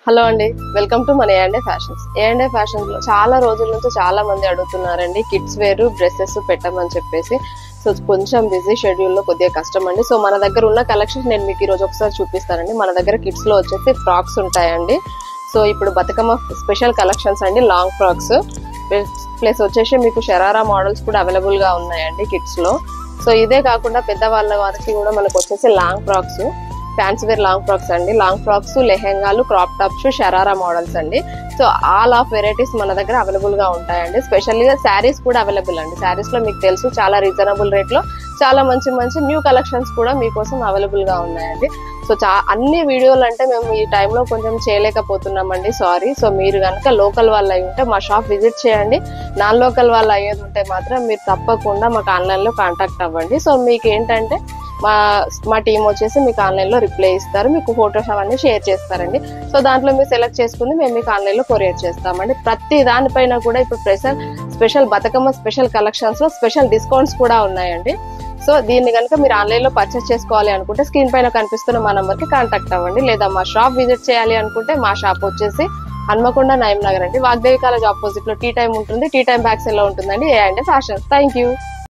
Hello అండి, welcome to మన ఏ&ఏ fashions. ఏ&ఏ fashions లో చాలా రోజుల నుంచి చాలా మంది అడుగుతున్నారండి కిడ్స్ వేర్ డ్రెస్సెస్ పెట్టమని చెప్పేసి. సో కొంచెం బిజీ షెడ్యూల్ లో కొద్దిగా కష్టం అండి. సో మన దగ్గర ఉన్న కలెక్షన్స్ నేను మీకు ఈ రోజు ఒకసారి చూపిస్తానండి. మన దగ్గర కిడ్స్ లో వచ్చేసి ఫ్రాక్స్ ఉంటాయండి. సో ఇప్పుడు బతుకమ్మ స్పెషల్ కలెక్షన్స్ అండి, లాంగ్ ఫ్రాక్స్ ప్లస్ వచ్చేసి మీకు షరారా మోడల్స్ కూడా అవైలబుల్ గా ఉన్నాయండి కిడ్స్ లో. సో ఇదే కాకుండా పెద్దవాళ్ళ వారికి కూడా మనకు వచ్చేసి long frocks, fancy wear long frocks అండి, లాంగ్ ఫ్రాక్స్, లెహెంగాలు, క్రాప్ టాప్స్, షరారా మోడల్స్ అండి. సో ఆల్ ఆఫ్ వెరైటీస్ మన దగ్గర అవైలబుల్ గా ఉంటాయండి. స్పెషల్గా శారీస్ కూడా అవైలబుల్ అండి. శారీస్ లో మీకు తెలుసు చాలా రీజనబుల్ రేట్ లో చాలా మంచి మంచి న్యూ కలెక్షన్స్ కూడా మీకోసం అవైలబుల్ గా ఉన్నాయండి. సో అన్ని వీడియోలు అంటే మేము ఈ టైంలో కొంచెం చేయలేకపోతున్నామండి, సారీ. సో మీరు కనుక లోకల్ వాళ్ళు అయి ఉంటే మా షాప్ విజిట్ చేయండి. నాన్ లోకల్ వాళ్ళు అయ్యేది ఉంటే మాత్రం మీరు తప్పకుండా మాకు ఆన్లైన్ లో కాంటాక్ట్ అవ్వండి. సో మీకు ఏంటంటే మా టీం వచ్చేసి మీకు ఆన్లైన్ లో రిప్లై ఇస్తారు, మీకు ఫొటోస్ అవన్నీ షేర్ చేస్తారండి. సో దాంట్లో మీరు సెలెక్ట్ చేసుకుని మేము మీకు ఆన్లైన్ లో కొరియర్ చేస్తామండి. ప్రతి దానిపైన కూడా ఇప్పుడు స్పెషల్ బతుకమ్మ స్పెషల్ కలెక్షన్స్ లో స్పెషల్ డిస్కౌంట్స్ కూడా ఉన్నాయండి. సో దీన్ని కనుక మీరు ఆన్లైన్ లో పర్చేస్ చేసుకోవాలి అనుకుంటే స్క్రీన్ పైన కనిపిస్తున్న మా నంబర్ కి కాంటాక్ట్ అవ్వండి. లేదా మా షాప్ విజిట్ చేయాలి అనుకుంటే మా షాప్ వచ్చేసి హన్మకొండ, నయం నగర్ అండి. వాగ్దేవి కాలేజ్ ఆపోజిట్ లో టీ టైం ఉంటుంది. టీ టైం బ్యాక్ సైడ్ లో ఉంటుందండి ఏ&ఏ ఫ్యాషన్స్. Thank you.